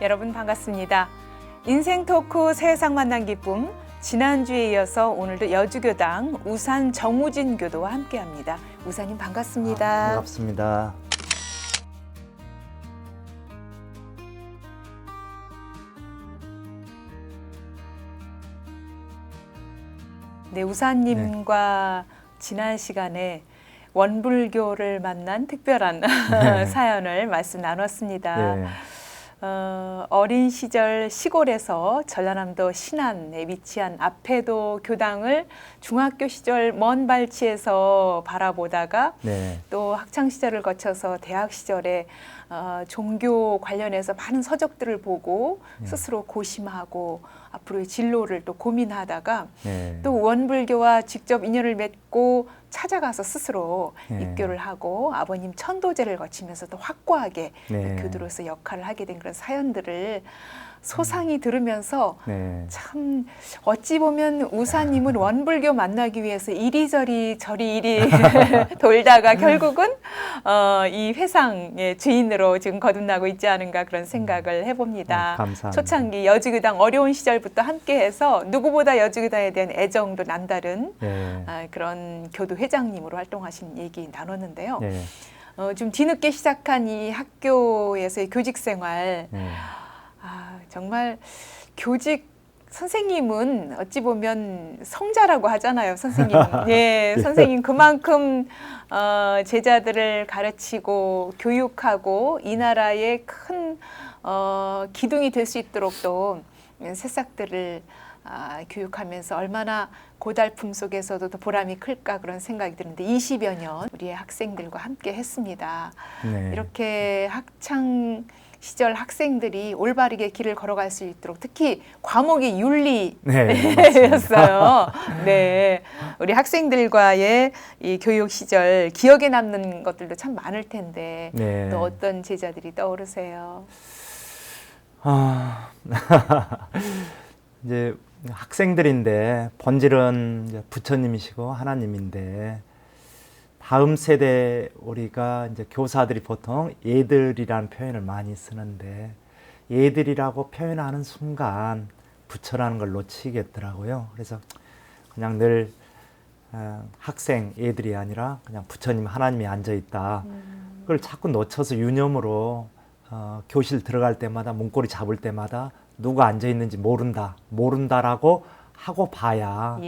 여러분 반갑습니다. 인생 토크 세상 만난 기쁨, 지난주에 이어서 오늘도 여주교당 우산 정우진 교도와 함께합니다. 우산님 반갑습니다. 반갑습니다. 네, 우산님과 지난 시간에 원불교를 만난 특별한 사연을 말씀 나눴습니다. 네. 어린 시절 시골에서 전라남도 신안에 위치한 앞에도 교당을 중학교 시절 먼 발치에서 바라보다가 네. 또 학창 시절을 거쳐서 대학 시절에 종교 관련해서 많은 서적들을 보고 스스로 고심하고 앞으로의 진로를 또 고민하다가 네. 또 원불교와 직접 인연을 맺고 찾아가서 스스로 네. 입교를 하고 아버님 천도제를 거치면서 또 확고하게 네. 교도로서 역할을 하게 된 그런 사연들을 소상히 들으면서 네. 참 어찌 보면 우사님은 원불교 만나기 위해서 이리저리 저리이리 돌다가 결국은 이 회상의 주인으로 지금 거듭나고 있지 않은가 그런 생각을 해봅니다. 감사합니다. 초창기 여주교당 어려운 시절부터 함께해서 누구보다 여주교당에 대한 애정도 남다른 네. 그런 교도 회장님으로 활동하신 얘기 나눴는데요. 네. 좀 뒤늦게 시작한 이 학교에서의 교직 생활 네. 정말 교직 선생님은 어찌 보면 성자라고 하잖아요. 선생님. 예, 선생님 그만큼 제자들을 가르치고 교육하고 이 나라의 큰 기둥이 될 수 있도록 또 새싹들을 교육하면서 얼마나 고달픔 속에서도 더 보람이 클까 그런 생각이 드는데 20여 년 우리의 학생들과 함께 했습니다. 네. 이렇게 학창 시절 학생들이 올바르게 길을 걸어갈 수 있도록 특히 과목이 윤리였어요. 네, 우리 학생들과의 이 교육 시절 기억에 남는 것들도 참 많을 텐데 네. 또 어떤 제자들이 떠오르세요? 이제 학생들인데 본질은 이제 부처님이시고 하나님인데 다음 세대 우리가 이제 교사들이 보통 얘들이라는 표현을 많이 쓰는데 얘들이라고 표현하는 순간 부처라는 걸 놓치겠더라고요. 그래서 그냥 늘 학생 얘들이 아니라 그냥 부처님 하나님이 앉아 있다. 그걸 자꾸 놓쳐서 유념으로 교실 들어갈 때마다 문고리 잡을 때마다 누가 앉아 있는지 모른다라고 하고 봐야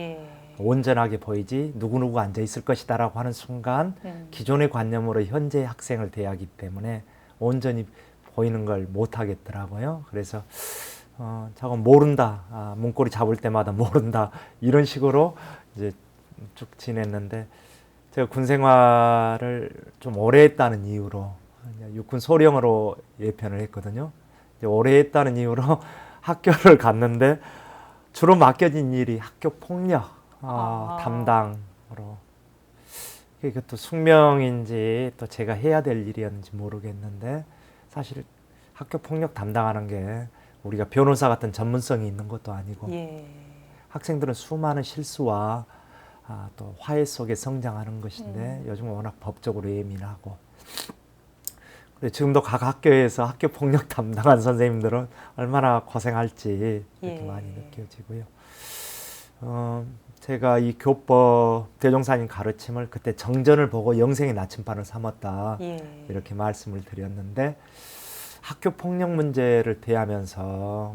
온전하게 보이지 누구누구 앉아 있을 것이다라고 하는 순간 기존의 관념으로 현재 학생을 대하기 때문에 온전히 보이는 걸 못 하겠더라고요. 그래서 자꾸 모른다, 문고리 잡을 때마다 모른다 이런 식으로 이제 쭉 지냈는데 제가 군 생활을 좀 오래 했다는 이유로 육군 소령으로 예편을 했거든요. 오래 했다는 이유로 학교를 갔는데 주로 맡겨진 일이 학교 폭력 담당으로 이것도 숙명인지 또 제가 해야 될 일이었는지 모르겠는데 사실 학교 폭력 담당하는 게 우리가 변호사 같은 전문성이 있는 것도 아니고 학생들은 수많은 실수와 또 화해 속에 성장하는 것인데 요즘 워낙 법적으로 예민하고 지금도 각 학교에서 학교 폭력 담당한 선생님들은 얼마나 고생할지 이렇게 많이 느껴지고요. 제가 이 교법 대종사님 가르침을 그때 정전을 보고 영생의 나침반을 삼았다 이렇게 말씀을 드렸는데 학교 폭력 문제를 대하면서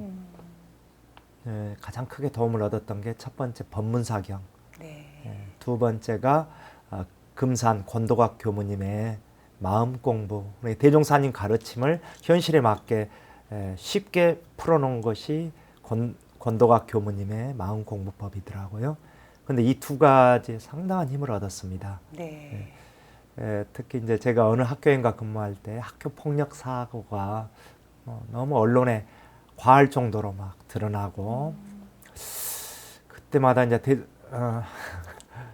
가장 크게 도움을 얻었던 게 첫 번째 법문사경, 두 번째가 금산 권도각 교무님의 마음 공부, 대종사님 가르침을 현실에 맞게 쉽게 풀어놓은 것이 권도각 교무님의 마음 공부법이더라고요. 근데 이 두 가지에 상당한 힘을 얻었습니다. 특히 이제 제가 어느 학교인가 근무할 때 학교 폭력 사고가 너무 언론에 과할 정도로 막 드러나고 그때마다 이제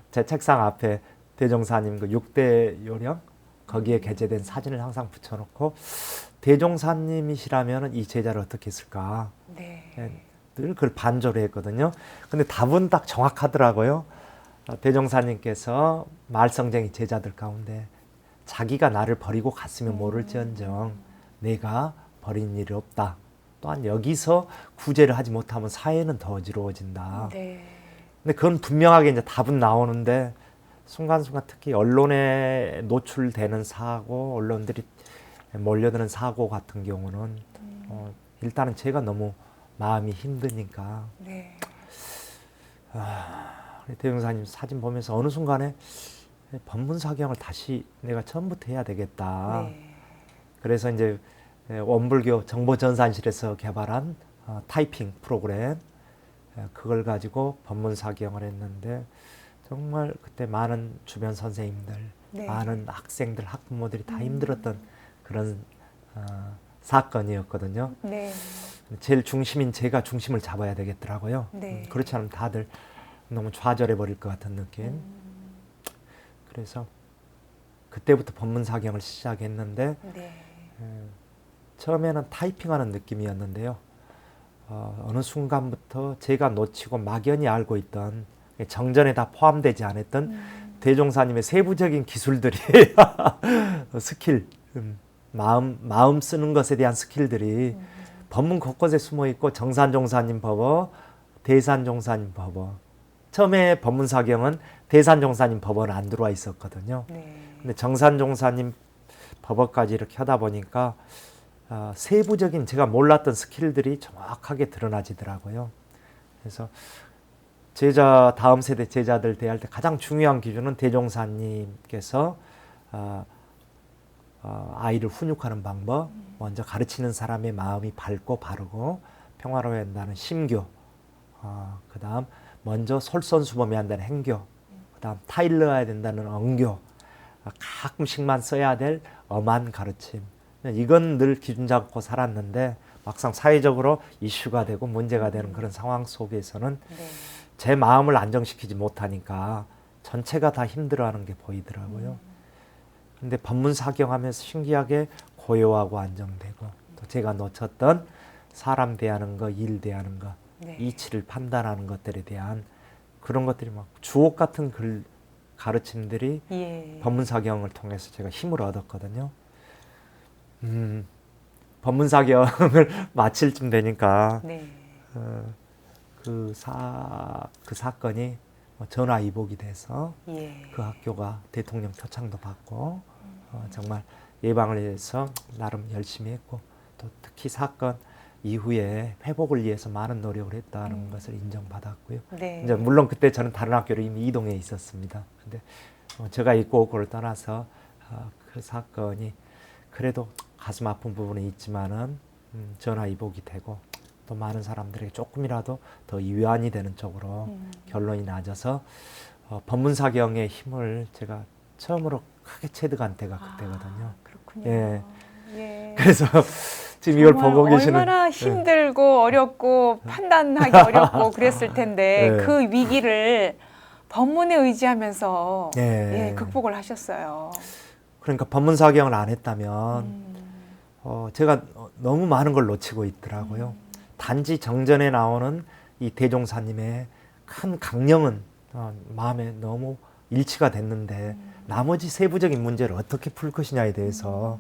제 책상 앞에 대종사님 그 6대 요령 거기에 게재된 사진을 항상 붙여놓고 대종사님이시라면 이 제자를 어떻게 했을까 늘 그걸 반조를 했거든요. 근데 답은 딱 정확하더라고요. 대종사님께서 말썽쟁이 제자들 가운데 자기가 나를 버리고 갔으면 모를지언정 내가 버린 일이 없다. 또한 여기서 구제를 하지 못하면 사회는 더 어지러워진다. 네. 근데 그건 분명하게 이제 답은 나오는데 순간순간 특히 언론에 노출되는 사고, 언론들이 몰려드는 사고 같은 경우는 일단은 제가 너무 마음이 힘드니까 네. 우리 대형사님 사진 보면서 어느 순간에 법문사경을 다시 내가 처음부터 해야 되겠다. 네. 그래서 이제 원불교 정보전산실에서 개발한 타이핑 프로그램 그걸 가지고 법문사경을 했는데 정말 그때 많은 주변 선생님들, 네. 많은 학생들, 학부모들이 다 힘들었던 그런 사건이었거든요. 네. 제일 중심인 제가 중심을 잡아야 되겠더라고요. 네. 그렇지 않으면 다들 너무 좌절해 버릴 것 같은 느낌. 그래서 그때부터 법문사경을 시작했는데 네. 처음에는 타이핑하는 느낌이었는데요. 어느 순간부터 제가 놓치고 막연히 알고 있던 정전에 다 포함되지 않았던 대종사님의 세부적인 기술들이 스킬, 마음 쓰는 것에 대한 스킬들이 법문 곳곳에 숨어 있고 정산종사님 법어, 대산종사님 법어. 처음에 법문사경은 대산종사님 법어는 안 들어와 있었거든요. 네. 근데 정산종사님 법어까지 이렇게 하다 보니까 세부적인 제가 몰랐던 스킬들이 정확하게 드러나지더라고요. 그래서 다음 세대 제자들 대할 때 가장 중요한 기준은 대종사님께서 아이를 훈육하는 방법, 먼저 가르치는 사람의 마음이 밝고 바르고 평화로워야 한다는 심교, 그 다음 먼저 솔선수범해야 한다는 행교, 그 다음 타일러야 된다는 언교, 가끔씩만 써야 될 엄한 가르침. 이건 늘 기준 잡고 살았는데 막상 사회적으로 이슈가 되고 문제가 되는 그런 상황 속에서는 네. 제 마음을 안정시키지 못하니까 전체가 다 힘들어하는 게 보이더라고요. 근데 법문사경하면서 신기하게 고요하고 안정되고 또 제가 놓쳤던 사람 대하는 거, 일 대하는 거, 네. 이치를 판단하는 것들에 대한 그런 것들이 막 주옥 같은 가르침들이 예. 법문사경을 통해서 제가 힘을 얻었거든요. 법문사경을 마칠 쯤 되니까 네. 그 사건이 전화위복이 돼서 예. 그 학교가 대통령 표창도 받고 정말 예방을 위해서 나름 열심히 했고 또 특히 사건 이후에 회복을 위해서 많은 노력을 했다는 것을 인정받았고요. 네. 이제 물론 그때 저는 다른 학교로 이미 이동해 있었습니다. 근데 제가 있고 없고를 떠나서 그 사건이 그래도 가슴 아픈 부분이 있지만은 전화위복이 되고 또 많은 사람들에게 조금이라도 더 위안이 되는 쪽으로 결론이 낮아서 법문사경의 힘을 제가 처음으로 크게 체득한 때가 그때거든요. 그렇군요. 예. 예. 그래서 지금 이걸 정말 보고 계시는 얼마나 힘들고 어렵고 판단하기 어렵고 그랬을 텐데 예. 그 위기를 법문에 의지하면서 예. 예, 극복을 하셨어요. 그러니까 법문사경을 안 했다면 제가 너무 많은 걸 놓치고 있더라고요. 단지 정전에 나오는 이 대종사님의 큰 강령은 마음에 너무 일치가 됐는데 나머지 세부적인 문제를 어떻게 풀 것이냐에 대해서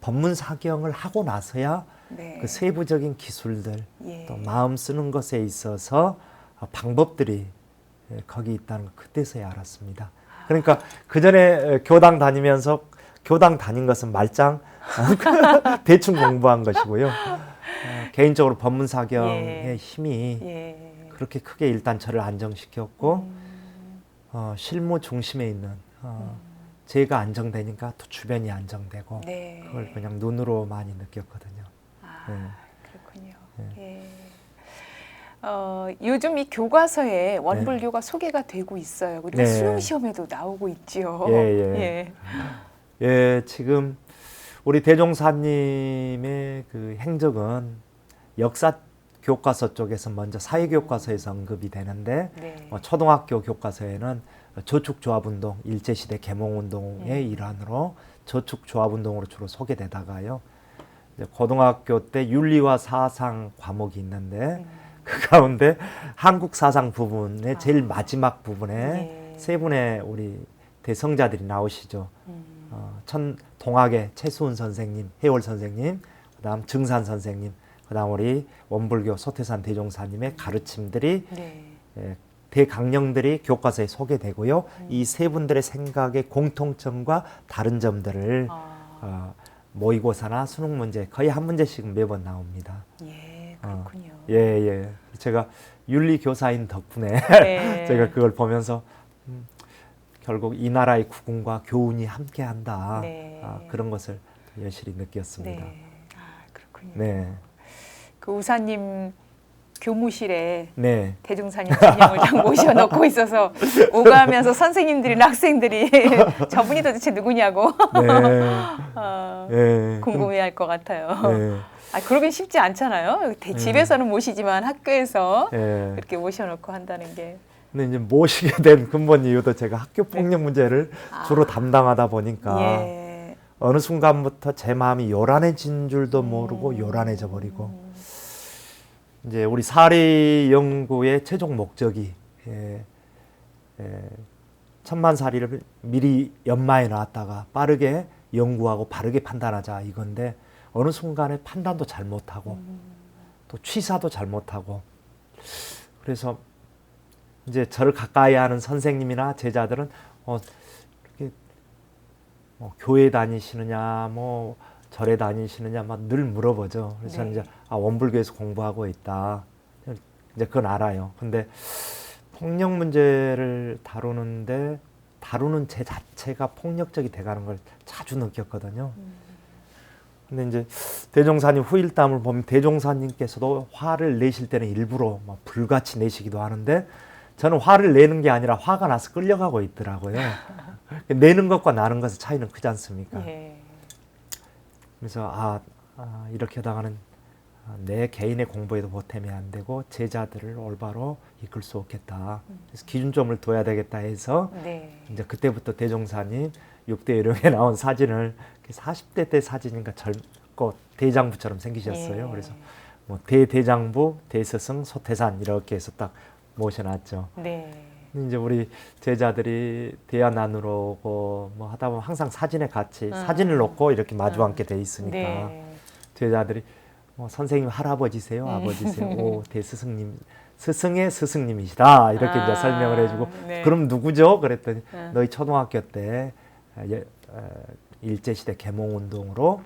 법문사경을 하고 나서야 네. 그 세부적인 기술들 예. 또 마음 쓰는 것에 있어서 방법들이 거기 있다는 걸 그때서야 알았습니다. 그러니까 그 전에 교당 다니면서 교당 다닌 것은 말짱 대충 공부한 것이고요. 개인적으로 법문사경의 예. 힘이 예. 그렇게 크게 일단 저를 안정시켰고 실무 중심에 있는 제가 안정되니까 또 주변이 안정되고 네. 그걸 그냥 눈으로 많이 느꼈거든요. 그렇군요. 예. 요즘 이 교과서에 원불교가 소개가 되고 있어요. 그리고 네. 수능 시험에도 나오고 있지요. 예. 예, 지금 우리 대종사님의 그 행적은 역사 교과서 쪽에서 먼저 사회 교과서에서 언급이 되는데 네. 초등학교 교과서에는 저축조합운동 일제시대 개몽운동의 일환으로 저축조합운동으로 주로 소개되다가요. 이제 고등학교 때 윤리와 사상 과목이 있는데 그 가운데 한국 사상 부분의 제일 마지막 부분에 네. 세 분의 우리 대성자들이 나오시죠. 동학의 최수훈 선생님, 해월 선생님, 그다음 증산 선생님, 그다음 우리 원불교 소태산 대종사님의 가르침들이 네. 대강령들이 교과서에 소개되고요. 이 세 분들의 생각의 공통점과 다른 점들을 모의고사나 수능 문제 거의 한 문제씩 매번 나옵니다. 예, 그렇군요. 예. 제가 윤리 교사인 덕분에 네. 제가 그걸 보면서 결국 이 나라의 국군과 교훈이 함께한다. 네. 그런 것을 여실히 느꼈습니다. 네. 그렇군요. 네. 그 우사님 교무실에 네. 대종사님 진영을 딱 모셔놓고 있어서 오가면서 선생님들이나 학생들이 저분이 도대체 누구냐고 네. 궁금해할 것 같아요. 네. 그러긴 쉽지 않잖아요. 집에서는 모시지만 학교에서 네. 이렇게 모셔놓고 한다는 게. 근데 이제 모시게 된 근본 이유도 제가 학교 폭력 문제를 주로 담당하다 보니까 예. 어느 순간부터 제 마음이 요란해진 줄도 모르고 요란해져 버리고 이제 우리 사리 연구의 최종 목적이 천만사리를 미리 연마해 놨다가 빠르게 연구하고 바르게 판단하자 이건데 어느 순간에 판단도 잘못하고 또 취사도 잘못하고 그래서 이제 저를 가까이 하는 선생님이나 제자들은 이렇게 교회 다니시느냐 뭐 절에 다니시느냐 막 늘 물어보죠. 그래서 저는 이제 원불교에서 공부하고 있다. 이제 그건 알아요. 근데 폭력 문제를 다루는데 다루는 제 자체가 폭력적이 돼가는 걸 자주 느꼈거든요. 근데 이제 대종사님 후일담을 보면 대종사님께서도 화를 내실 때는 일부러 막 불같이 내시기도 하는데 저는 화를 내는 게 아니라 화가 나서 끌려가고 있더라고요. 내는 것과 나는 것의 차이는 크지 않습니까? 예. 그래서 이렇게 하다가는 내 개인의 공부에도 보탬이 안 되고 제자들을 올바로 이끌 수 없겠다. 그래서 기준점을 둬야 되겠다 해서 네. 이제 그때부터 대종사님 6대 요령에 나온 사진을 40대 때 사진인가 젊고 대장부처럼 생기셨어요. 예. 그래서 뭐 대대장부, 대스승, 소태산 이렇게 해서 딱 모셔놨죠. 네. 이제 우리 제자들이 대화 나누러 오고 뭐 하다 보면 항상 사진에 같이 사진을 놓고 이렇게 마주 앉게 돼 있으니까 네. 제자들이 선생님 할아버지세요, 아버지세요, 오 대스승님, 스승의 스승님이시다 이렇게 이제 설명을 해주고 네. 그럼 누구죠? 그랬더니 너희 초등학교 때 일제시대 계몽운동으로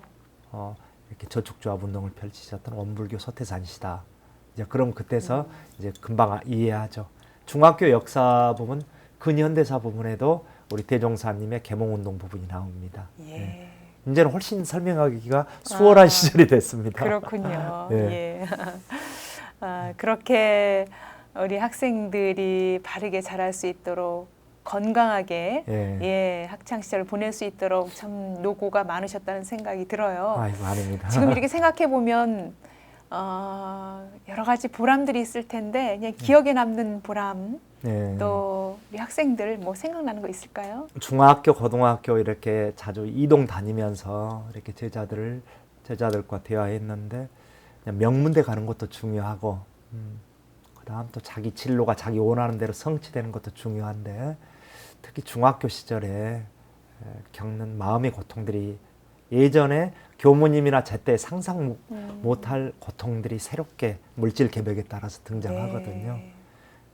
이렇게 저축조합 운동을 펼치셨던 원불교 소태산이시다. 이제 그럼 그때서 이제 금방 이해하죠. 중학교 역사 부분, 근현대사 부분에도 우리 대종사님의 계몽운동 부분이 나옵니다. 예. 네. 이제는 훨씬 설명하기가 수월한 시절이 됐습니다. 그렇군요. 예. 예. 그렇게 우리 학생들이 바르게 자랄 수 있도록 건강하게 학창 시절을 보낼 수 있도록 참 노고가 많으셨다는 생각이 들어요. 아이고, 아닙니다. 지금 이렇게 생각해 보면 여러 가지 보람들이 있을 텐데 그냥 기억에 남는 보람 또 우리 학생들 뭐 생각나는 거 있을까요? 중학교, 고등학교 이렇게 자주 이동 다니면서 이렇게 제자들과 대화했는데 그냥 명문대 가는 것도 중요하고 그다음 또 자기 진로가 자기 원하는 대로 성취되는 것도 중요한데 특히 중학교 시절에 겪는 마음의 고통들이 예전에 교무님이나 제때 상상 못할 고통들이 새롭게 물질 개벽에 따라서 등장하거든요. 네.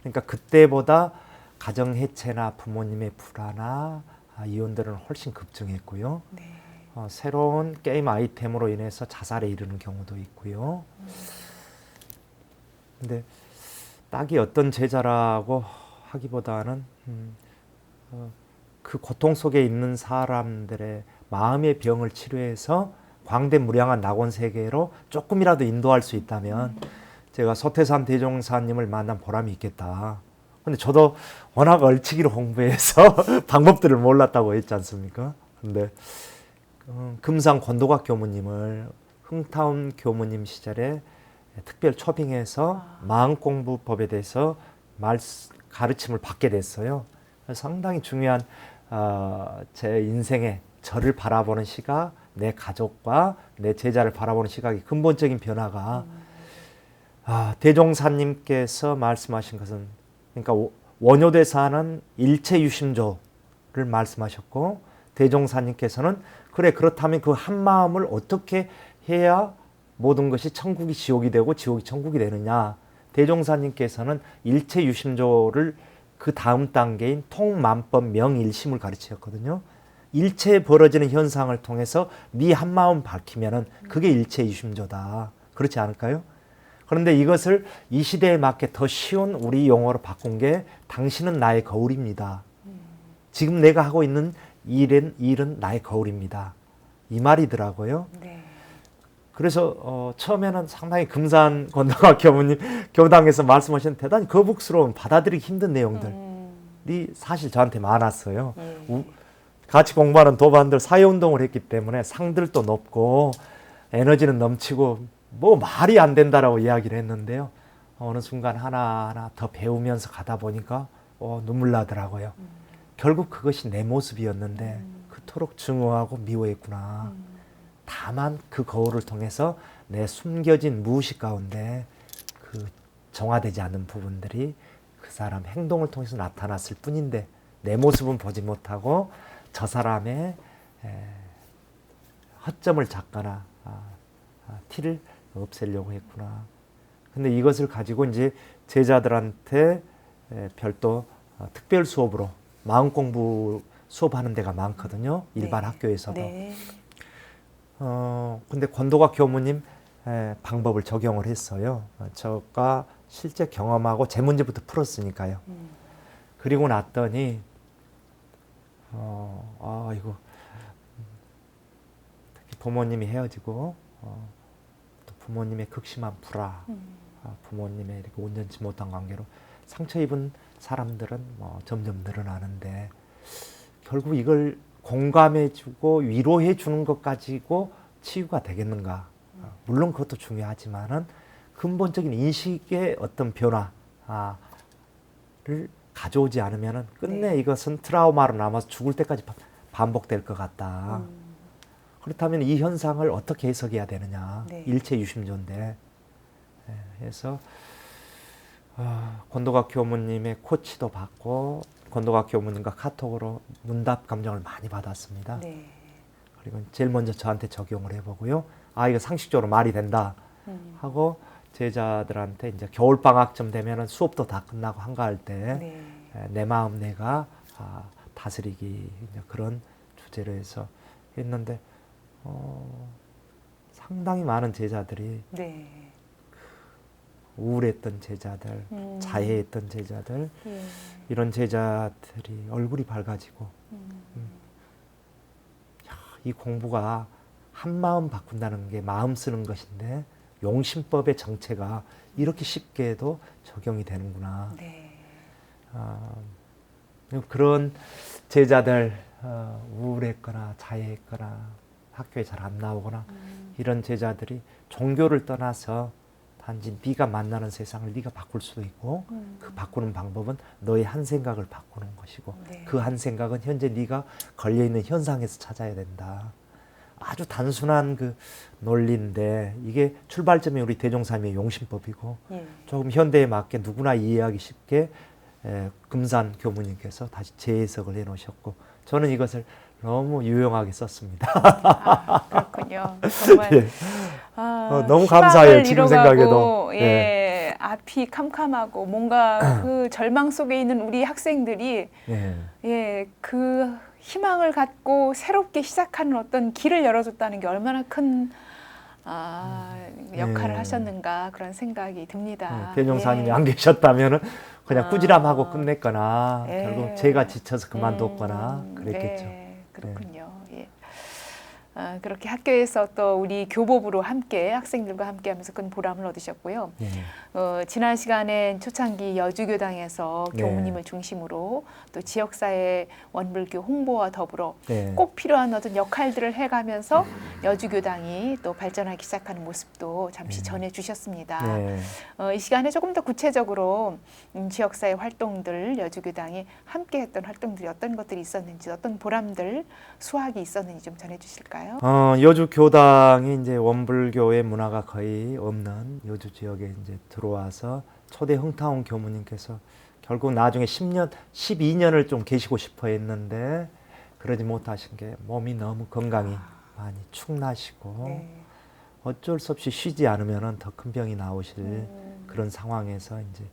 그러니까 그때보다 가정 해체나 부모님의 불화나 이혼들은 훨씬 급증했고요. 네. 새로운 게임 아이템으로 인해서 자살에 이르는 경우도 있고요. 근데 딱히 어떤 제자라고 하기보다는 그 고통 속에 있는 사람들의 마음의 병을 치료해서 광대무량한 낙원 세계로 조금이라도 인도할 수 있다면 제가 소태산 대종사님을 만난 보람이 있겠다. 근데 저도 워낙 얼치기로 공부해서 방법들을 몰랐다고 했지 않습니까? 근데 금상 권도각 교무님을 흥타운 교무님 시절에 특별 초빙해서 마음공부법에 대해서 가르침을 받게 됐어요. 상당히 중요한 제 인생에 저를 바라보는 시각, 내 가족과 내 제자를 바라보는 시각이 근본적인 변화가 대종사님께서 말씀하신 것은 그러니까 원효대사는 일체유심조를 말씀하셨고 대종사님께서는 그래 그렇다면 그 한 마음을 어떻게 해야 모든 것이 천국이 지옥이 되고 지옥이 천국이 되느냐. 대종사님께서는 일체 유심조를 그 다음 단계인 통만법 명일심을 가르치셨거든요. 일체에 벌어지는 현상을 통해서 네 한마음 밝히면은 그게 일체 유심조다. 그렇지 않을까요? 그런데 이것을 이 시대에 맞게 더 쉬운 우리 용어로 바꾼 게 당신은 나의 거울입니다. 지금 내가 하고 있는 일은 나의 거울입니다. 이 말이더라고요. 네. 그래서 처음에는 상당히 금산 권도가 교무님 교당에서 말씀하신 대단히 거북스러운 받아들이기 힘든 내용들이 사실 저한테 많았어요. 예. 같이 공부하는 도반들 사회운동을 했기 때문에 상들도 높고 에너지는 넘치고 뭐 말이 안 된다라고 이야기를 했는데요. 어느 순간 하나하나 더 배우면서 가다 보니까 눈물 나더라고요. 결국 그것이 내 모습이었는데 그토록 증오하고 미워했구나. 다만 그 거울을 통해서 내 숨겨진 무의식 가운데 그 정화되지 않는 부분들이 그 사람 행동을 통해서 나타났을 뿐인데 내 모습은 보지 못하고 저 사람의 허점을 잡거나 티를 없애려고 했구나. 근데 이것을 가지고 이제 제자들한테 별도 특별 수업으로 마음 공부 수업하는 데가 많거든요. 일반 네. 학교에서도. 네. 근데 권도각 교무님 방법을 적용을 했어요. 저가 실제 경험하고 제 문제부터 풀었으니까요. 그리고 났더니 이거 특히 부모님이 헤어지고 또 부모님의 극심한 불화, 부모님의 이렇게 온전치 못한 관계로 상처 입은 사람들은 점점 늘어나는데 결국 이걸 공감해주고 위로해주는 것 가지고 치유가 되겠는가? 물론 그것도 중요하지만은 근본적인 인식의 어떤 변화를 가져오지 않으면은 끝내 네. 이것은 트라우마로 남아서 죽을 때까지 반복될 것 같다. 그렇다면 이 현상을 어떻게 해석해야 되느냐? 네. 일체 유심조인데. 그래서 권도각 교무님의 코치도 받고 권도각 교무님과 카톡으로 문답 감정을 많이 받았습니다. 네. 그리고 제일 먼저 저한테 적용을 해보고요. 이거 상식적으로 말이 된다 하고 제자들한테 이제 겨울 방학쯤 되면은 수업도 다 끝나고 한가할 때 내 마음 내가 다스리기 이제 그런 주제로 해서 했는데 상당히 많은 제자들이 네. 우울했던 제자들, 자해했던 제자들, 예. 이런 제자들이 얼굴이 밝아지고 이 공부가 한 마음 바꾼다는 게 마음 쓰는 것인데 용심법의 정체가 이렇게 쉽게도 적용이 되는구나. 네. 그런 제자들 우울했거나 자해했거나 학교에 잘 안 나오거나 이런 제자들이 종교를 떠나서 단지 네가 만나는 세상을 네가 바꿀 수도 있고 그 바꾸는 방법은 너의 한 생각을 바꾸는 것이고 네. 그 한 생각은 현재 네가 걸려있는 현상에서 찾아야 된다. 아주 단순한 그 논리인데 이게 출발점이 우리 대종사님의 용심법이고 예. 조금 현대에 맞게 누구나 이해하기 쉽게 금산 교무님께서 다시 재해석을 해놓으셨고 저는 이것을 너무 유용하게 썼습니다. 그렇군요. 정말 예. 너무 감사해요. 지금 잃어가고, 생각해도. 예, 앞이 캄캄하고 뭔가 그 절망 속에 있는 우리 학생들이 예. 예, 그 희망을 갖고 새롭게 시작하는 어떤 길을 열어줬다는 게 얼마나 큰 역할을 예. 하셨는가 그런 생각이 듭니다. 대종사님이 예. 안 계셨다면 그냥 꾸지람하고 끝냈거나 예. 결국 제가 지쳐서 그만뒀거나 그랬겠죠. 네, 그렇군요. 예. 그렇게 학교에서 또 우리 교법으로 함께 학생들과 함께 하면서 큰 보람을 얻으셨고요. 예. 지난 시간엔 초창기 여주교당에서 네. 교무님을 중심으로 또 지역사회 원불교 홍보와 더불어 네. 꼭 필요한 어떤 역할들을 해가면서 여주교당이 또 발전하기 시작하는 모습도 잠시 전해주셨습니다. 네. 이 시간에 조금 더 구체적으로 지역사회 활동들, 여주교당이 함께했던 활동들이 어떤 것들이 있었는지, 어떤 보람들, 수확이 있었는지 좀 전해주실까요? 여주 교당이 이제 원불교의 문화가 거의 없는 여주 지역에 이제 들어와서 초대 흥타운 교무님께서 결국 나중에 10년, 12년을 좀 계시고 싶어 했는데 그러지 못하신 게 몸이 너무 건강이 많이 축나시고 네. 어쩔 수 없이 쉬지 않으면은 더 큰 병이 나오실 그런 상황에서 이제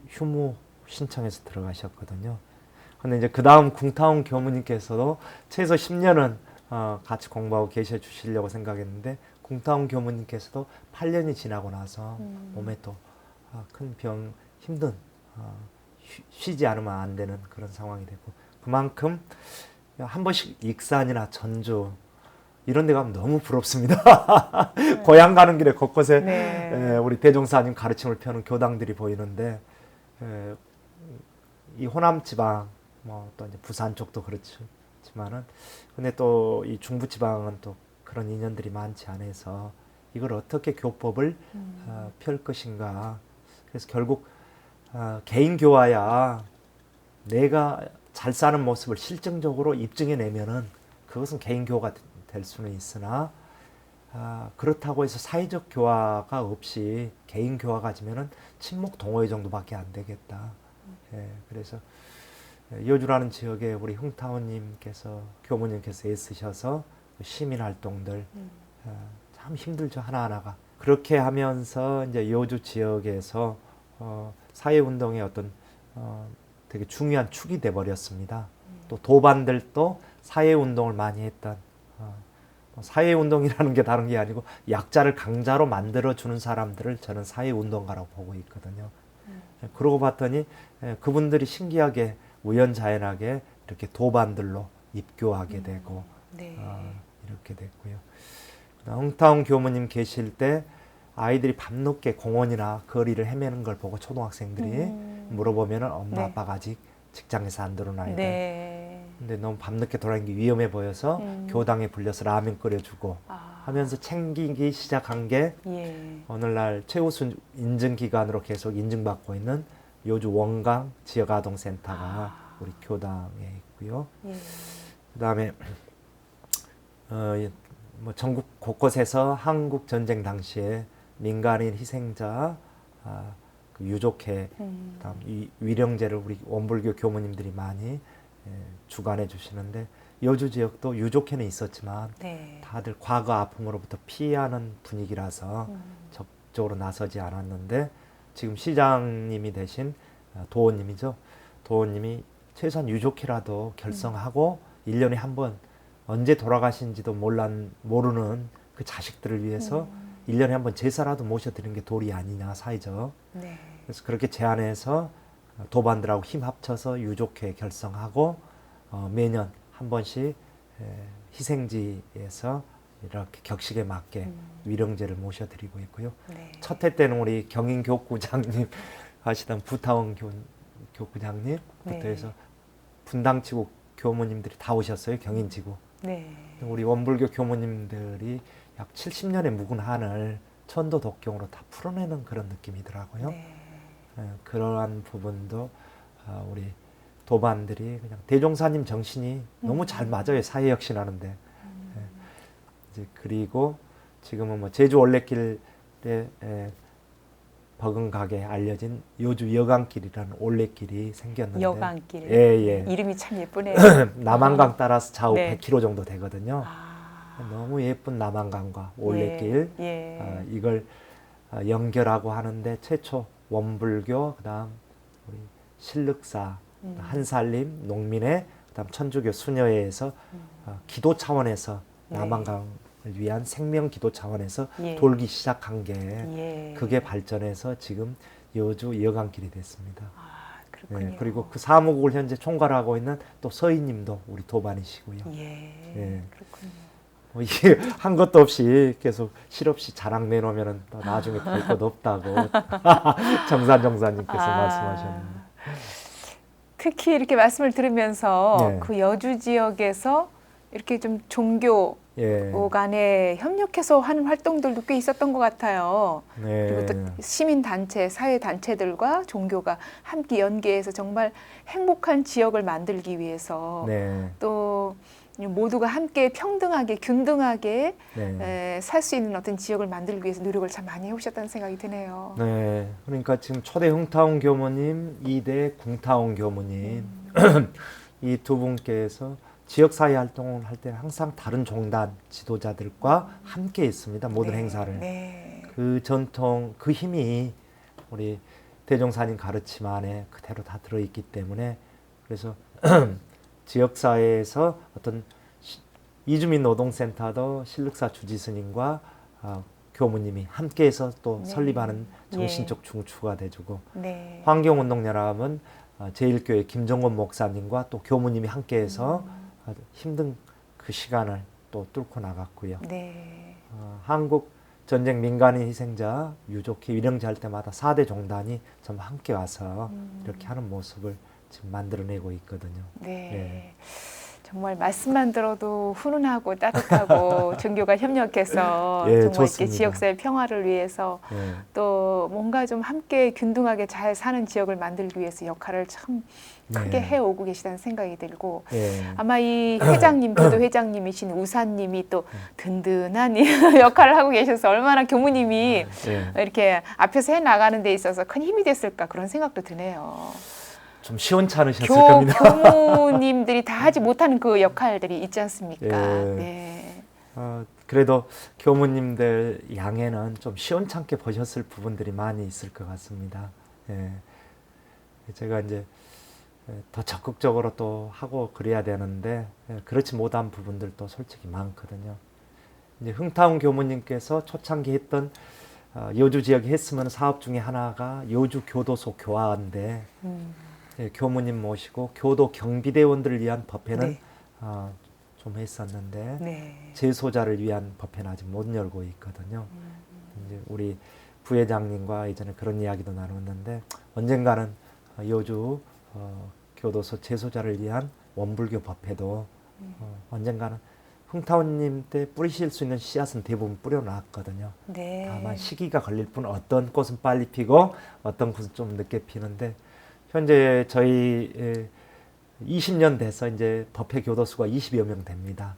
휴무 신청해서 들어가셨거든요. 근데 이제 그 다음 궁타운 교무님께서도 최소 10년은 같이 공부하고 계셔 주시려고 생각했는데 궁타운 교무님께서도 8년이 지나고 나서 몸에 또 큰 병, 힘든 쉬지 않으면 안 되는 그런 상황이 되고 그만큼 한 번씩 익산이나 전주 이런 데 가면 너무 부럽습니다. 고향 가는 길에 곳곳에 네. 우리 대종사님 가르침을 펴는 교당들이 보이는데 이 호남 지방 뭐 또 이제 부산 쪽도 그렇지만은 근데 또 이 중부 지방은 또 그런 인연들이 많지 않아서 이걸 어떻게 교법을 펼 것인가. 그래서 결국 개인 교화야 내가 잘 사는 모습을 실증적으로 입증해 내면은 그것은 개인 교화가 될 수는 있으나 그렇다고 해서 사회적 교화가 없이 개인 교화 가지면은 친목 동호회 정도밖에 안 되겠다. 그래서 여주라는 지역에 우리 흥타원님께서 교무님께서 애쓰셔서 시민 활동들 참 힘들죠 하나하나가. 그렇게 하면서 이제 여주 지역에서 사회 운동의 어떤 되게 중요한 축이 돼 버렸습니다. 또 도반들도 사회 운동을 많이 했던 사회 운동이라는 게 다른 게 아니고 약자를 강자로 만들어 주는 사람들을 저는 사회 운동가라고 보고 있거든요. 그러고 봤더니 그분들이 신기하게 우연자연하게 이렇게 도반들로 입교하게 되고 네. 이렇게 됐고요. 흥타운 교무님 계실 때 아이들이 밤늦게 공원이나 거리를 헤매는 걸 보고 초등학생들이 물어보면은 엄마 네. 아빠가 아직 직장에서 안 들어온 아이들. 네. 근데 너무 밤늦게 돌아다니기 위험해 보여서 교당에 불려서 라면 끓여주고 하면서 챙기기 시작한 게 예. 오늘날 최우수 인증기관으로 계속 인증받고 있는 여주 원강 지역아동센터가 우리 교당에 있고요. 예. 그다음에 뭐 전국 곳곳에서 한국 전쟁 당시에 민간인 희생자 그 유족회 그다음 이 위령제를 우리 원불교 교무님들이 많이 주관해 주시는데 여주 지역도 유족회는 있었지만 네. 다들 과거 아픔으로부터 피하는 분위기라서 적극적으로 나서지 않았는데 지금 시장님이 되신 도원님이죠. 도원님이 최소한 유족회라도 결성하고 1년에 한 번 언제 돌아가신지도 모르는 그 자식들을 위해서 1년에 한 번 제사라도 모셔드리는 게 도리 아니냐 사회적. 네. 그래서 그렇게 제안해서 도반들하고 힘 합쳐서 유족회 결성하고 매년 한 번씩 희생지에서 이렇게 격식에 맞게 위령제를 모셔드리고 있고요. 네. 첫 해 때는 우리 경인교구장님 하시던 부타원 교구장님부터 네. 해서 분당지구 교무님들이 다 오셨어요. 경인지구. 네. 우리 원불교 교무님들이 약 70년의 묵은 한을 천도 독경으로 다 풀어내는 그런 느낌이더라고요. 네. 그러한 부분도 우리 도반들이 그냥 대종사님 정신이 너무 잘 맞아요. 사회혁신하는데. 이제 그리고 지금은 뭐 제주 올레길에 버금가게 알려진 여주 여강길이라는 올레길이 생겼는데 여강길. 예. 이름이 참 예쁘네요. 남한강 따라서 좌우 네. 100km 정도 되거든요. 아. 너무 예쁜 남한강과 올레길 예. 이걸 연결하고 하는데 최초 원불교 그다음 우리 신륵사 한살림 농민회 그다음 천주교 수녀회에서 기도 차원에서 네. 남한강을 위한 생명 기도 차원에서 예. 돌기 시작한 게 예. 그게 발전해서 지금 여주 여강길이 됐습니다. 아, 그렇군요. 그리고 그 사무국을 현재 총괄하고 있는 또 서희님도 우리 도반이시고요. 예. 그렇군요. 뭐 이게 한 것도 없이 계속 실없이 자랑 내놓으면 또 나중에 볼 것 없다고 정산님께서 말씀하셨는데. 특히 이렇게 말씀을 들으면서 네. 그 여주 지역에서 이렇게 좀 종교 예. 간에 협력해서 하는 활동들도 꽤 있었던 것 같아요. 네. 그리고 또 시민단체, 사회단체들과 종교가 함께 연계해서 정말 행복한 지역을 만들기 위해서 네. 또 모두가 함께 평등하게, 균등하게 네. 살 수 있는 어떤 지역을 만들기 위해서 노력을 참 많이 해오셨다는 생각이 드네요. 네. 그러니까 지금 초대 흥타운 교무님, 2대 궁타운 교무님 이 두 분께서 지역사회 활동을 할 때는 항상 다른 종단 지도자들과 함께 있습니다. 모든 네, 행사를. 네. 그 전통, 그 힘이 우리 대종사님 가르침 안에 그대로 다 들어있기 때문에 그래서 지역사회에서 어떤 이주민 노동센터도 신륵사 주지스님과 교무님이 함께해서 또 네. 설립하는 예. 정신적 중추가 돼주고 네. 환경운동연합은 제1교회 김정건 목사님과 또 교무님이 함께해서 아주 힘든 그 시간을 또 뚫고 나갔고요. 네. 한국 전쟁 민간인 희생자 유족회 위령제 할 때마다 4대 종단이 전부 함께 와서 이렇게 하는 모습을 지금 만들어내고 있거든요. 네. 예. 정말 말씀만 들어도 훈훈하고 따뜻하고 종교가 협력해서 예, 정말 이렇게 좋습니다. 지역사회 평화를 위해서 예. 또 뭔가 좀 함께 균등하게 잘 사는 지역을 만들기 위해서 역할을 참 크게 네. 해오고 계시다는 생각이 들고 예. 아마 이 회장님, 교도 회장님이신 우사님이 또 든든한 역할을 하고 계셔서 얼마나 교무님이 예. 이렇게 앞에서 해 나가는 데 있어서 큰 힘이 됐을까 그런 생각도 드네요. 좀 시원찮으셨을 겁니다. 교무님들이 다 하지 못하는 그 역할들이 있지 않습니까? 예. 네. 그래도 교무님들 양에는 좀 시원찮게 보셨을 부분들이 많이 있을 것 같습니다. 예. 제가 이제 더 적극적으로 또 하고 그래야 되는데 그렇지 못한 부분들도 솔직히 많거든요. 이제 흥타운 교무님께서 초창기 했던 여주 지역에 했으면 사업 중에 하나가 여주 교도소 교화인데 교무님 모시고 교도 경비대원들을 위한 법회는 네. 좀 했었는데 네. 재소자를 위한 법회는 아직 못 열고 있거든요. 이제 우리 부회장님과 이전에 그런 이야기도 나눴는데 언젠가는 여주 교도소 재소자를 위한 원불교 법회도 언젠가는 흥타운님 때 뿌리실 수 있는 씨앗은 대부분 뿌려놨거든요. 네. 다만 시기가 걸릴 뿐 어떤 꽃은 빨리 피고 어떤 꽃은 좀 늦게 피는데 현재 저희 20년 돼서 이제 법회 교도소가 20여 명 됩니다.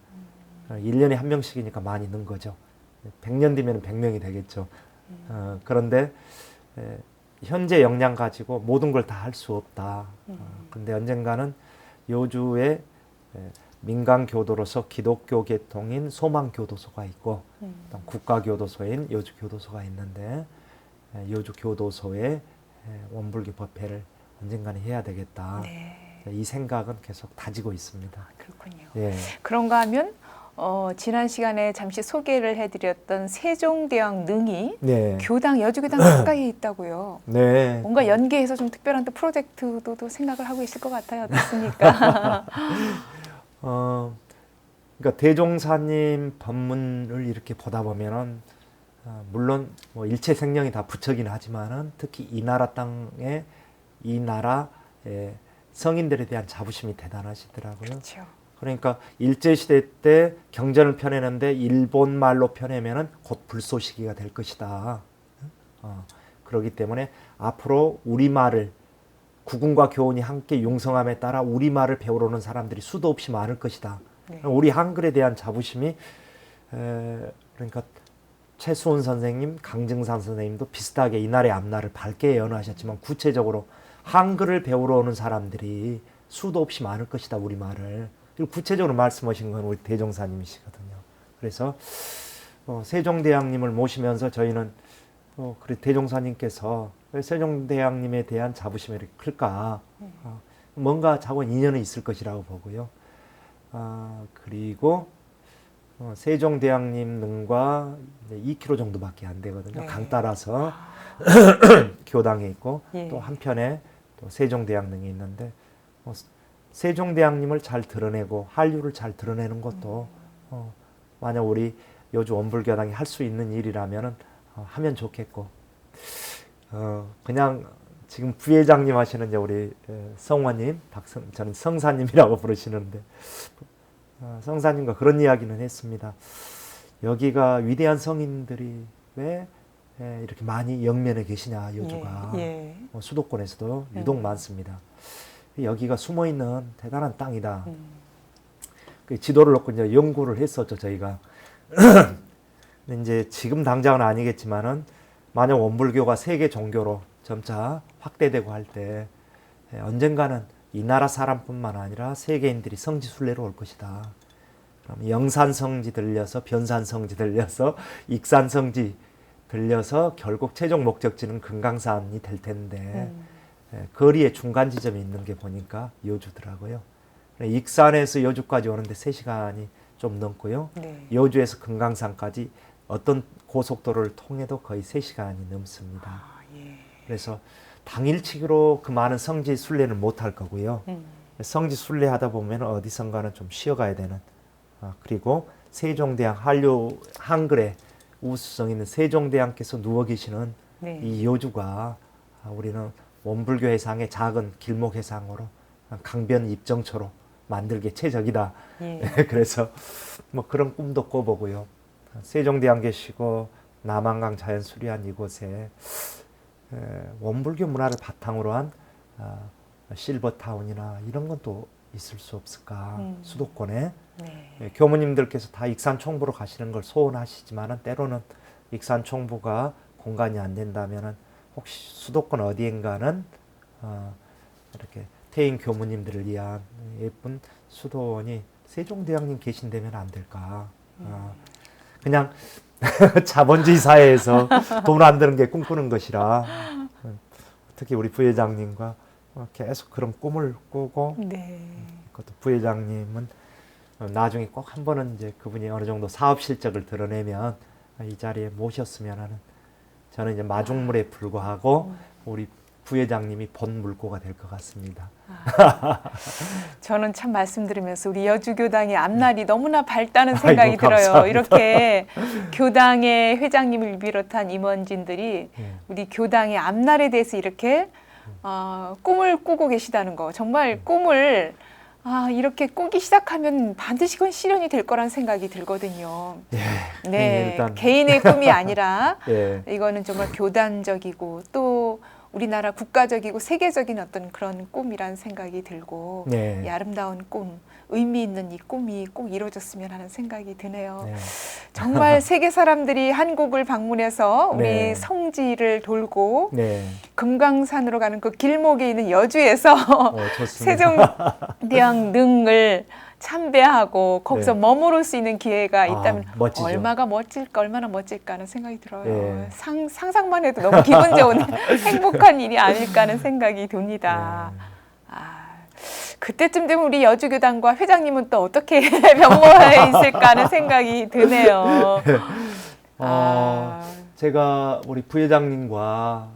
1년에 한 명씩이니까 많이 는 거죠. 100년 뒤면 100명이 되겠죠. 그런데 현재 역량 가지고 모든 걸 다 할 수 없다. 근데 언젠가는 여주에 민간 교도로서 기독교 계통인 소망 교도소가 있고 국가 교도소인 여주 교도소가 있는데 여주 교도소에 원불교 법회를 언젠가는 해야 되겠다. 네. 이 생각은 계속 다지고 있습니다. 그렇군요. 예. 그런가 하면 지난 시간에 잠시 소개를 해드렸던 세종대왕 능이 네. 교당 여주교당 가까이 있다고요. 네. 뭔가 연계해서 좀 특별한 또 프로젝트도 또 생각을 하고 있을 것 같아요. 어떻습니까? 그러니까 대종사님 법문을 이렇게 보다 보면은 물론 뭐 일체 생명이 다 부처긴 하지만은 특히 이 나라 땅에 이 나라의 성인들에 대한 자부심이 대단하시더라고요. 그렇죠. 그러니까 일제시대 때 경전을 펴내는데 일본 말로 펴내면은 곧 불쏘시개가 될 것이다. 그렇기 때문에 앞으로 우리말을 국군과 교훈이 함께 융성함에 따라 우리말을 배우러 오는 사람들이 수도 없이 많을 것이다. 네. 우리 한글에 대한 자부심이 그러니까 최수원 선생님, 강증산 선생님도 비슷하게 이날의 앞날을 밝게 예언하셨지만 구체적으로 한글을 배우러 오는 사람들이 수도 없이 많을 것이다. 우리말을. 그리고 구체적으로 말씀하신 건 우리 대종사님이시거든요. 그래서 세종대왕님을 모시면서 저희는 그래 대종사님께서 왜 세종대왕님에 대한 자부심이 이렇게 클까? 뭔가 자원 인연이 있을 것이라고 보고요. 그리고 세종대왕님 능과 2km 정도밖에 안 되거든요. 네. 강 따라서 교당에 있고 예. 또 한편에 또 세종대왕 능이 있는데 세종대왕님을 잘 드러내고 한류를 잘 드러내는 것도 만약 우리 여주 원불교당이 할 수 있는 일이라면은 하면 좋겠고 그냥 지금 부회장님 하시는 이제 우리 성화님, 저는 성사님이라고 부르시는데 성사님과 그런 이야기는 했습니다. 여기가 위대한 성인들이 왜 이렇게 많이 영면에 계시냐 여주가 예. 수도권에서도 유독 많습니다. 여기가 숨어있는 대단한 땅이다. 그 지도를 놓고 이제 연구를 했었죠 저희가. 근데 이제 지금 당장은 아니겠지만은 만약 원불교가 세계 종교로 점차 확대되고 할 때 언젠가는 이 나라 사람뿐만 아니라 세계인들이 성지 순례로 올 것이다. 그럼 영산 성지 들려서 변산 성지 들려서 익산 성지 들려서 결국 최종 목적지는 금강산이 될 텐데 거리에 중간 지점이 있는 게 보니까 여주더라고요. 익산에서 여주까지 오는데 3시간이 좀 넘고요. 네. 여주에서 금강산까지 어떤 고속도로를 통해도 거의 3시간이 넘습니다. 아, 예. 그래서 당일치기로 그 많은 성지 순례는 못 할 거고요. 성지 순례하다 보면 어디선가는 좀 쉬어가야 되는. 그리고 세종대왕 한류 한글에 우수성 있는 세종대왕께서 누워 계시는 네. 이 여주가 우리는 원불교 해상의 작은 길목 해상으로 강변 입정초로 만들기에 최적이다. 예. 그래서 뭐 그런 꿈도 꿔보고요. 세종대왕 계시고 남한강 자연 수려한 이곳에 원불교 문화를 바탕으로 한 실버타운이나 이런 건 또 있을 수 없을까. 수도권에 네. 교무님들께서 다 익산 총부로 가시는 걸 소원하시지만은 때로는 익산 총부가 공간이 안 된다면은 혹시 수도권 어디인가는 이렇게 퇴임 교무님들을 위한 예쁜 수도원이 세종대왕님 계신다면 안 될까. 그냥 자본주의 사회에서 돈 안 드는 게 꿈꾸는 것이라 특히 우리 부회장님과 계속 그런 꿈을 꾸고 네. 그것도 부회장님은 나중에 꼭 한 번은 이제 그분이 어느 정도 사업 실적을 드러내면 이 자리에 모셨으면 하는 저는 이제 마중물에 불과하고 우리 부회장님이 본 물고가 될 것 같습니다. 저는 참 말씀드리면서 우리 여주교당의 앞날이 너무나 밝다는 생각이 아이고, 들어요. 감사합니다. 이렇게 교당의 회장님을 비롯한 임원진들이 네. 우리 교당의 앞날에 대해서 이렇게 꿈을 꾸고 계시다는 거. 정말 꿈을 이렇게 꾸기 시작하면 반드시 그건 실현이 될 거란 생각이 들거든요. 예, 네, 일단 개인의 꿈이 아니라 예, 이거는 정말 교단적이고 또 우리나라 국가적이고 세계적인 어떤 그런 꿈이란 생각이 들고 네. 이 아름다운 꿈, 의미 있는 이 꿈이 꼭 이루어졌으면 하는 생각이 드네요. 네. 정말 세계 사람들이 한국을 방문해서 우리 네. 성지를 돌고 네. 금강산으로 가는 그 길목에 있는 여주에서 좋습니다. 세종대왕 능을 참배하고 거기서 네. 머무를 수 있는 기회가 있다면 멋지죠. 얼마나 멋질까 하는 생각이 들어요. 네. 상상만 해도 너무 기분 좋은 행복한 일이 아닐까 하는 생각이 듭니다. 네. 그때쯤 되면 우리 여주교당과 회장님은 또 어떻게 변모해 있을까 하는 생각이 드네요. 제가 우리 부회장님과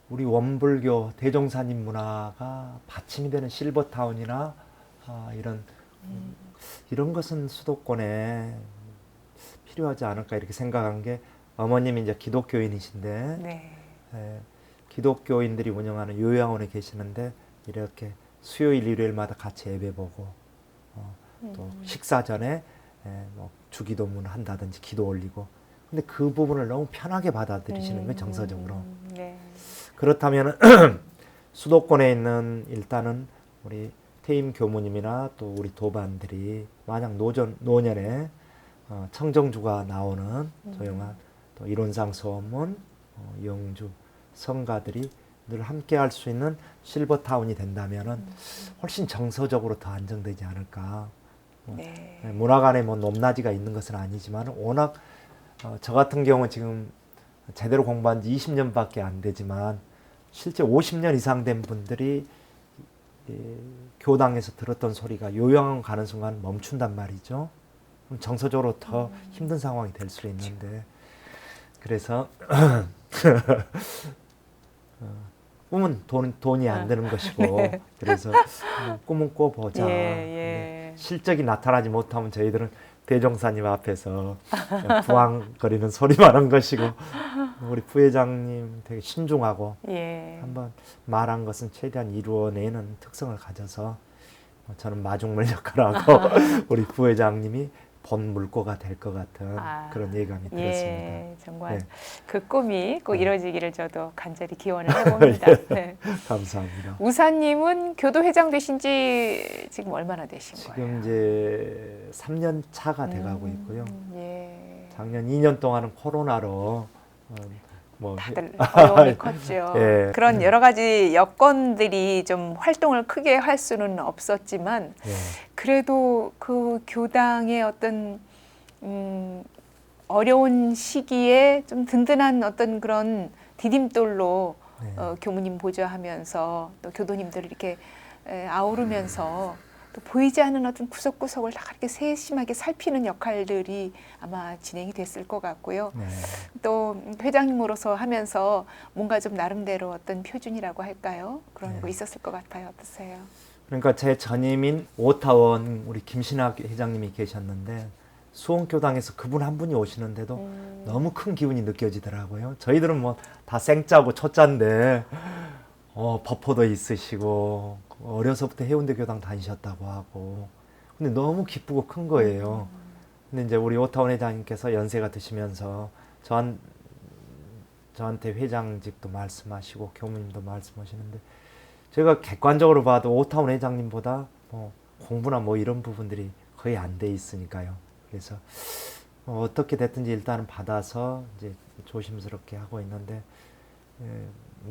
우리 원불교 대종사님 문화가 받침이 되는 실버타운이나 이런 것은 수도권에 필요하지 않을까 이렇게 생각한 게 어머님이 이제 기독교인이신데 네. 기독교인들이 운영하는 요양원에 계시는데 이렇게 수요일 일요일마다 같이 예배 보고 또 식사 전에 뭐 주기도문 한다든지 기도 올리고 근데 그 부분을 너무 편하게 받아들이시는 거예요 정서적으로. 네. 그렇다면 수도권에 있는 일단은 우리 퇴임 교무님이나 또 우리 도반들이 만약 노년에 청정주가 나오는 조용한 또 이론상 소문, 영주 성가들이 늘 함께 할 수 있는 실버타운이 된다면은 훨씬 정서적으로 더 안정되지 않을까. 네. 문화간에 뭐 높낮이가 있는 것은 아니지만 워낙 저 같은 경우 지금 제대로 공부한 지 20년밖에 안 되지만 실제 50년 이상 된 분들이 교당에서 들었던 소리가 요양원 가는 순간 멈춘단 말이죠. 그럼 정서적으로 더 힘든 상황이 될 수 있는데 그래서 꿈은 돈이 안 되는 것이고 네. 그래서 꿈은 꿔보자. 예. 실적이 나타나지 못하면 저희들은 대종사님 앞에서 부항거리는 소리만 한 것이고 우리 부회장님 되게 신중하고 예. 한번 말한 것은 최대한 이루어내는 특성을 가져서 저는 마중물 역할을 하고 우리 부회장님이 본 물고가 될 것 같은 그런 예감이 들었습니다. 예, 정말 네. 그 꿈이 꼭 이루어지기를 저도 간절히 기원을 해봅니다. 네. 감사합니다. 우사님은 교도회장 되신 지 지금 얼마나 되신 거예요? 지금 이제 3년 차가 돼가고 있고요. 예. 작년 2년 동안은 코로나로 뭐 다들 어려움이 컸죠. 예. 그런 여러 가지 여건들이 좀 활동을 크게 할 수는 없었지만 예. 그래도 그 교당의 어떤 어려운 시기에 좀 든든한 어떤 그런 디딤돌로 네. 교무님 보좌하면서 또 교도님들을 이렇게 아우르면서 또 보이지 않는 어떤 구석구석을 다 이렇게 세심하게 살피는 역할들이 아마 진행이 됐을 것 같고요. 네. 또 회장님으로서 하면서 뭔가 좀 나름대로 어떤 표준이라고 할까요? 그런 네. 거 있었을 것 같아요. 어떠세요? 그러니까 제 전임인 오타원 우리 김신학 회장님이 계셨는데 수원교당에서 그분 한 분이 오시는데도 너무 큰 기운이 느껴지더라고요. 저희들은 뭐 다 생짜고 초짜인데 법포도 있으시고 어려서부터 해운대 교당 다니셨다고 하고 근데 너무 기쁘고 큰 거예요. 근데 이제 우리 오타원 회장님께서 연세가 드시면서 저한테 회장직도 말씀하시고 교무님도 말씀하시는데 제가 객관적으로 봐도 오타원 회장님보다 뭐 공부나 뭐 이런 부분들이 거의 안 돼 있으니까요. 그래서 어떻게 됐든지 일단은 받아서 이제 조심스럽게 하고 있는데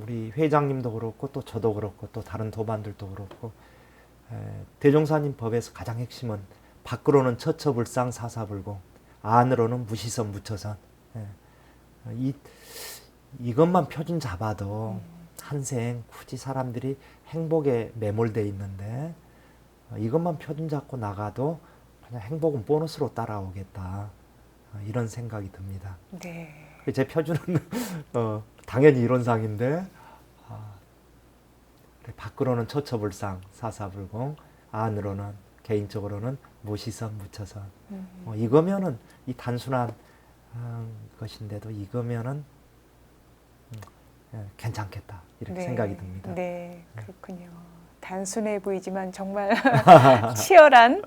우리 회장님도 그렇고 또 저도 그렇고 또 다른 도반들도 그렇고 대종사님 법에서 가장 핵심은 밖으로는 처처불상 사사불공 안으로는 무시선 무처선 이것만 표준 잡아도 한생 굳이 사람들이 행복에 매몰돼 있는데 이것만 표준 잡고 나가도 그냥 행복은 보너스로 따라오겠다 이런 생각이 듭니다. 네. 제 표준은 당연히 이론상인데 밖으로는 처처불상 사사불공 안으로는 개인적으로는 무시선 무처선 이거면은 이 단순한 것인데도 이거면은 괜찮겠다 이렇게 네. 생각이 듭니다. 네, 그렇군요. 단순해 보이지만 정말 치열한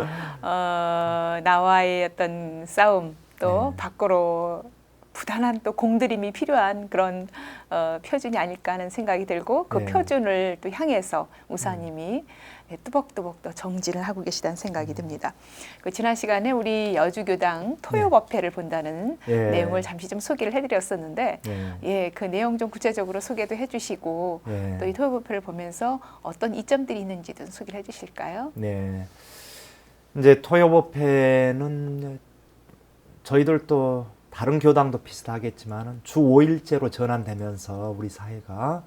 나와의 어떤 싸움 또 네. 밖으로 부단한 또 공들임이 필요한 그런 표준이 아닐까 하는 생각이 들고 그 네. 표준을 또 향해서 우사님이 뚜벅뚜벅 또 정진을 하고 계시다는 생각이 듭니다. 그 지난 시간에 우리 여주교당 토요법회를 본다는 예. 내용을 잠시 좀 소개를 해드렸었는데 예. 예, 그 내용 좀 구체적으로 소개도 해주시고 예. 또 이 토요법회를 보면서 어떤 이점들이 있는지도 소개를 해주실까요? 네. 이제 토요법회는 저희들도 다른 교당도 비슷하겠지만 주 5일제로 전환되면서 우리 사회가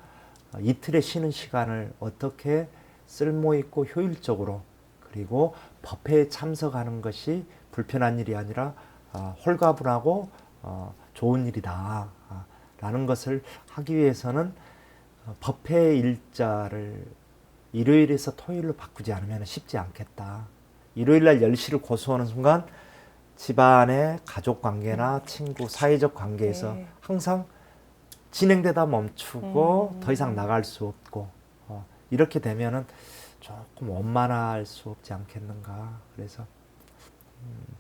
이틀의 쉬는 시간을 어떻게 쓸모있고 효율적으로 그리고 법회에 참석하는 것이 불편한 일이 아니라 홀가분하고 좋은 일이다 라는 것을 하기 위해서는 법회 일자를 일요일에서 토요일로 바꾸지 않으면 쉽지 않겠다. 일요일날 10시를 고수하는 순간 집안의 가족 관계나 친구, 사회적 관계에서 네. 항상 진행되다 멈추고 더 이상 나갈 수 없고 이렇게 되면은 조금 원만할 수 없지 않겠는가. 그래서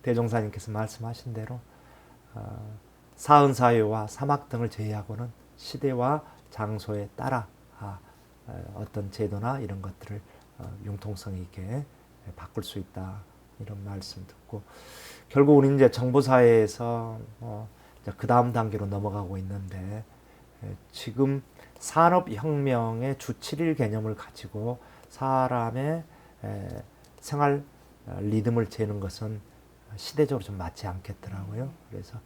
대종사님께서 말씀하신 대로 사은사회와 사막 등을 제외하고는 시대와 장소에 따라 어떤 제도나 이런 것들을 융통성 있게 바꿀 수 있다. 이런 말씀 듣고 결국 우리는 이제 정보사회에서 그 다음 단계로 넘어가고 있는데 지금 산업혁명의 주 7일 개념을 가지고 사람의 생활 리듬을 재는 것은 시대적으로 좀 맞지 않겠더라고요. 그래서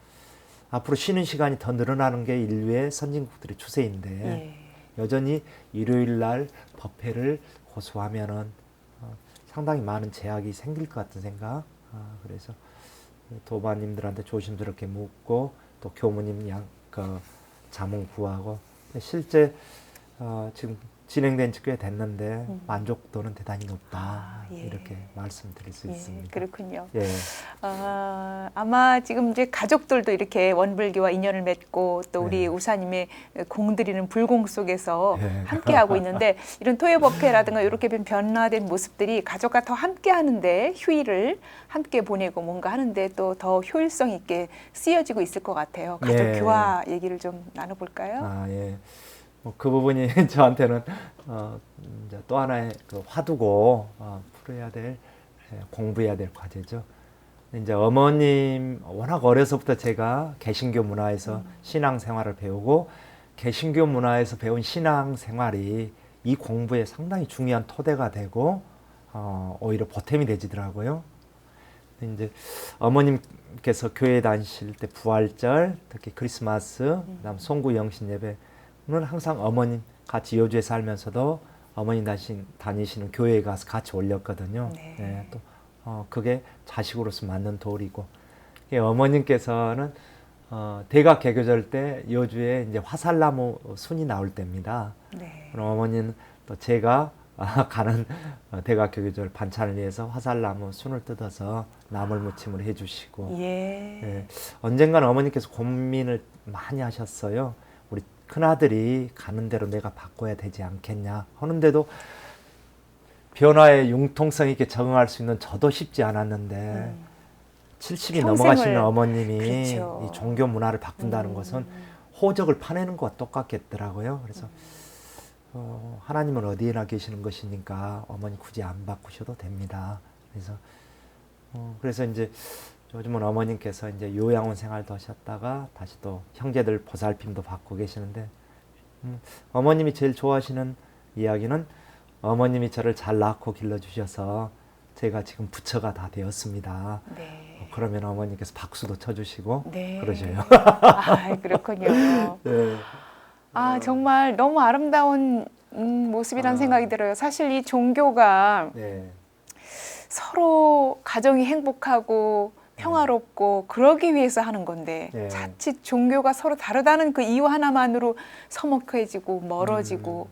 앞으로 쉬는 시간이 더 늘어나는 게 인류의 선진국들의 추세인데 예. 여전히 일요일 날 법회를 고수하면은 상당히 많은 제약이 생길 것 같은 생각. 그래서 도반님들한테 조심스럽게 묻고 또 교무님 자문 구하고 실제 지금 진행된 지 꽤 됐는데 만족도는 대단히 높다. 예. 이렇게 말씀드릴 수 예, 있습니다. 그렇군요. 예. 아마 지금 이제 가족들도 이렇게 원불교와 인연을 맺고 또 우리 네. 우사님의 공들이는 불공 속에서 네. 함께하고 있는데 이런 토요법회라든가 이렇게 변화된 모습들이 가족과 더 함께하는데 휴일을 함께 보내고 뭔가 하는데 또 더 효율성 있게 쓰여지고 있을 것 같아요. 가족 네. 교화 얘기를 좀 나눠볼까요? 예. 그 부분이 저한테는 이제 또 하나의 그 화두고 풀어야 될 공부해야 될 과제죠. 이제 어머님 워낙 어려서부터 제가 개신교 문화에서 신앙 생활을 배우고 개신교 문화에서 배운 신앙 생활이 이 공부에 상당히 중요한 토대가 되고 오히려 보탬이 되지더라고요. 근데 이제 어머님께서 교회 다니실 때 부활절, 특히 크리스마스, 그다음 송구 영신 예배는 항상 어머님 같이 여주에 살면서도 어머님 다니시는 교회에 가서 같이 올렸거든요. 네. 네, 또 그게 자식으로서 맞는 도리고, 어머님께서는 대각 개교절 때 여주에 이제 화살나무 순이 나올 때입니다. 네. 그럼 어머니는 또 제가 가는 대각 개교절 반찬을 위해서 화살나무 순을 뜯어서 나물 무침을 해주시고, 예. 예, 언젠가는 어머니께서 고민을 많이 하셨어요. 우리 큰아들이 가는 대로 내가 바꿔야 되지 않겠냐 하는데도 변화에 융통성 있게 적응할 수 있는 저도 쉽지 않았는데 70이 넘어가시는 어머님이 그렇죠. 이 종교 문화를 바꾼다는 것은 호적을 파내는 것과 똑같겠더라고요. 그래서 하나님은 어디에나 계시는 것이니까 어머니 굳이 안 바꾸셔도 됩니다. 그래서 이제 요즘은 어머님께서 이제 요양원 생활도 하셨다가 다시 또 형제들 보살핌도 받고 계시는데, 어머님이 제일 좋아하시는 이야기는 어머님이 저를 잘 낳고 길러주셔서 제가 지금 부처가 다 되었습니다. 네. 그러면 어머니께서 박수도 쳐주시고 네. 그러셔요. 아, 그렇군요. 네. 아, 정말 너무 아름다운 모습이라는 생각이 들어요. 사실 이 종교가 네. 서로 가정이 행복하고 평화롭고 그러기 위해서 하는 건데 네. 자칫 종교가 서로 다르다는 그 이유 하나만으로 서먹해지고 멀어지고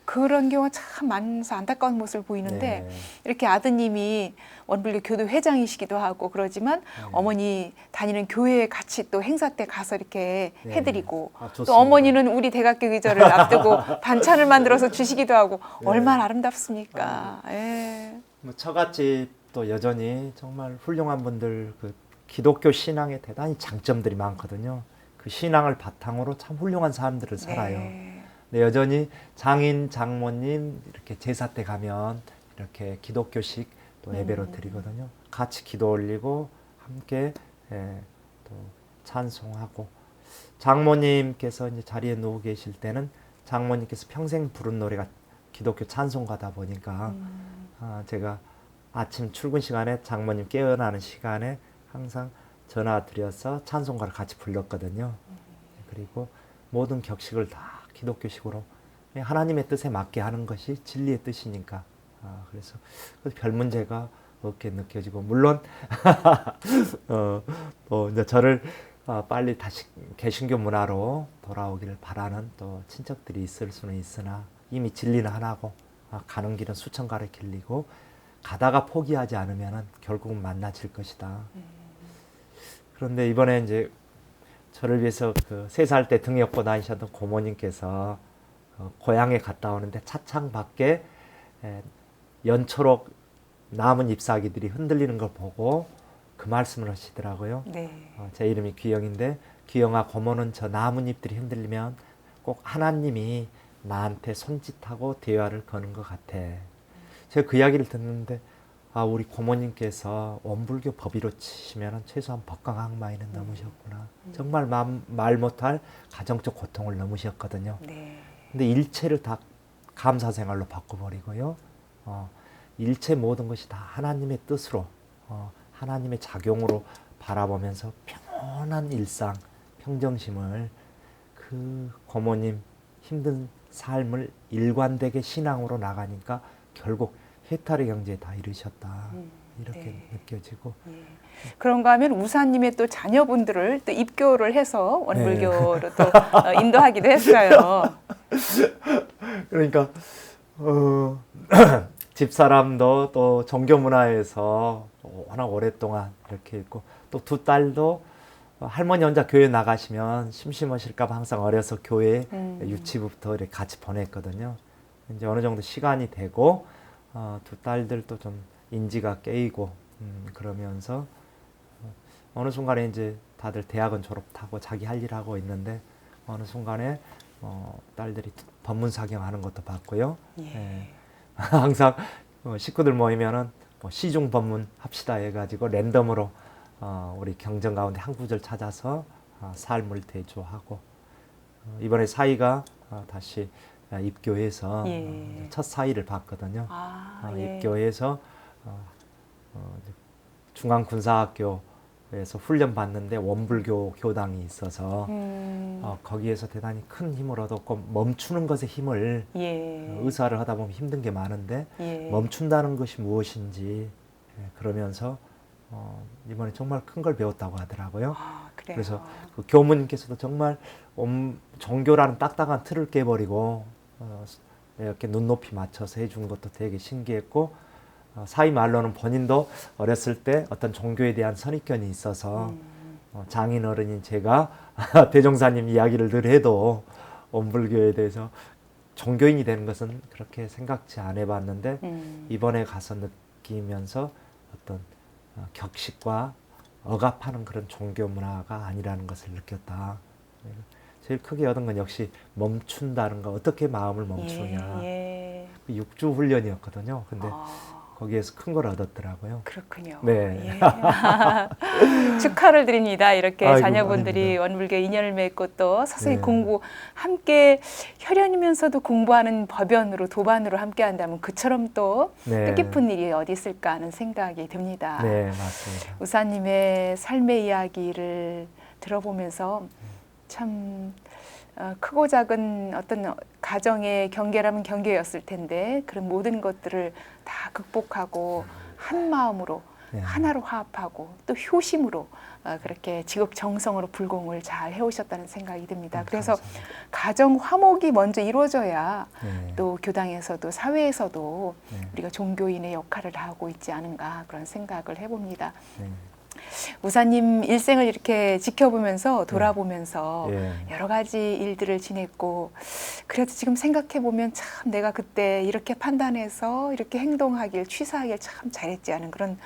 그런 경우가 참 많아서 안타까운 모습을 보이는데, 네. 이렇게 아드님이 원불교 교도 회장이시기도 하고 그러지만 어머니 다니는 교회에 같이 또 행사 때 가서 이렇게 네. 해드리고 아, 또 좋습니다. 어머니는 우리 대각교 기절을 앞두고 반찬을 만들어서 주시기도 하고 네. 얼마나 아름답습니까. 예. 뭐 저같이 또 여전히 정말 훌륭한 분들, 그 기독교 신앙에 대단히 장점들이 많거든요. 그 신앙을 바탕으로 참 훌륭한 사람들을 살아요. 네. 근데 여전히 장인, 장모님 이렇게 제사 때 가면 이렇게 기독교식 또 예배로 드리거든요. 같이 기도 올리고 함께 또 찬송하고, 장모님께서 이제 자리에 누워 계실 때는 장모님께서 평생 부른 노래가 기독교 찬송가다 보니까 제가 아침 출근 시간에 장모님 깨어나는 시간에 항상 전화 드려서 찬송가를 같이 불렀거든요. 그리고 모든 격식을 다 기독교식으로 하나님의 뜻에 맞게 하는 것이 진리의 뜻이니까, 그래서 별 문제가 없게 느껴지고, 물론 이제 저를 빨리 다시 개신교 문화로 돌아오기를 바라는 또 친척들이 있을 수는 있으나 이미 진리는 하나고 가는 길은 수천 가를 길리고 가다가 포기하지 않으면 결국은 만나질 것이다. 그런데 이번에 이제 저를 위해서 그 3살 때 등 엮고 다니셨던 고모님께서 고향에 갔다 오는데 차창 밖에 연초록 나뭇 잎사귀들이 흔들리는 걸 보고 그 말씀을 하시더라고요. 네. 제 이름이 귀영인데, 귀영아, 고모는 저 나뭇잎들이 흔들리면 꼭 하나님이 나한테 손짓하고 대화를 거는 것 같아. 제가 그 이야기를 듣는데, 우리 고모님께서 원불교 법의로 치시면 최소한 법강항마에는 넘으셨구나. 정말 말 못할 가정적 고통을 넘으셨거든요. 네. 근데 일체를 다 감사생활로 바꿔버리고요. 일체 모든 것이 다 하나님의 뜻으로, 하나님의 작용으로 바라보면서 평온한 일상, 평정심을, 그 고모님 힘든 삶을 일관되게 신앙으로 나가니까 결국 해탈의 경지에 다 이르셨다. 이렇게 네. 느껴지고. 그런가 하면 우사님의 또 자녀분들을 또 입교를 해서 원불교로 또 인도하기도 했어요. 그러니까 집사람도 또 종교 문화에서 워낙 오랫동안 이렇게 있고, 또 두 딸도 할머니 혼자 교회 나가시면 심심하실까 봐 항상 어려서 교회 유치부부터 이렇게 같이 보냈거든요. 이제 어느 정도 시간이 되고 두 딸들도 좀 인지가 깨이고 그러면서 어느 순간에 이제 다들 대학은 졸업하고 자기 할 일 하고 있는데, 어느 순간에 딸들이 법문사경하는 것도 봤고요. 예. 항상 식구들 모이면은 시중 법문 합시다 해가지고 랜덤으로 우리 경전 가운데 한 구절 찾아서 삶을 대조하고, 이번에 사위가 다시 입교해서 예. 첫 사위를 봤거든요. 예. 입교해서 이제 중앙군사학교에서 훈련 받는데 원불교 교당이 있어서 거기에서 대단히 큰 힘을 얻었고 멈추는 것에 힘을 예. 의사를 하다 보면 힘든 게 많은데 예. 멈춘다는 것이 무엇인지 그러면서 이번에 정말 큰 걸 배웠다고 하더라고요. 그래요. 그래서 그 교무님께서도 정말 종교라는 딱딱한 틀을 깨버리고 이렇게 눈높이 맞춰서 해준 것도 되게 신기했고 사위 말로는 본인도 어렸을 때 어떤 종교에 대한 선입견이 있어서 장인 어른인 제가 대종사님 이야기를 늘 해도 원불교에 대해서 종교인이 되는 것은 그렇게 생각지 안 해봤는데 이번에 가서 느끼면서 어떤 격식과 억압하는 그런 종교 문화가 아니라는 것을 느꼈다. 제일 크게 얻은 건 역시 멈춘다는 거, 어떻게 마음을 멈추냐. 예. 6주 훈련이었거든요. 근데 거기에서 큰 걸 얻었더라고요. 그렇군요. 네. 예. 축하를 드립니다. 이렇게 아이고, 자녀분들이 아닙니다. 원불교 인연을 맺고 또 서서히 네. 공부 함께 혈연이면서도 공부하는 법연으로 도반으로 함께 한다면 그처럼 또 네. 뜻깊은 일이 어디 있을까 하는 생각이 듭니다. 네, 맞습니다. 우사님의 삶의 이야기를 들어보면서 참 크고 작은 어떤 가정의 경계라면 경계였을 텐데 그런 모든 것들을 다 극복하고 한 마음으로 네. 하나로 화합하고 또 효심으로 그렇게 지극정성으로 불공을 잘 해오셨다는 생각이 듭니다. 그래서 감사합니다. 가정 화목이 먼저 이루어져야 네. 또 교당에서도 사회에서도 네. 우리가 종교인의 역할을 다하고 있지 않은가 그런 생각을 해봅니다. 네. 우사님 일생을 이렇게 지켜보면서 돌아보면서 예. 여러 가지 일들을 지냈고 그래도 지금 생각해 보면 참 내가 그때 이렇게 판단해서 이렇게 행동하길 취사하길 참 잘했지 않은 그런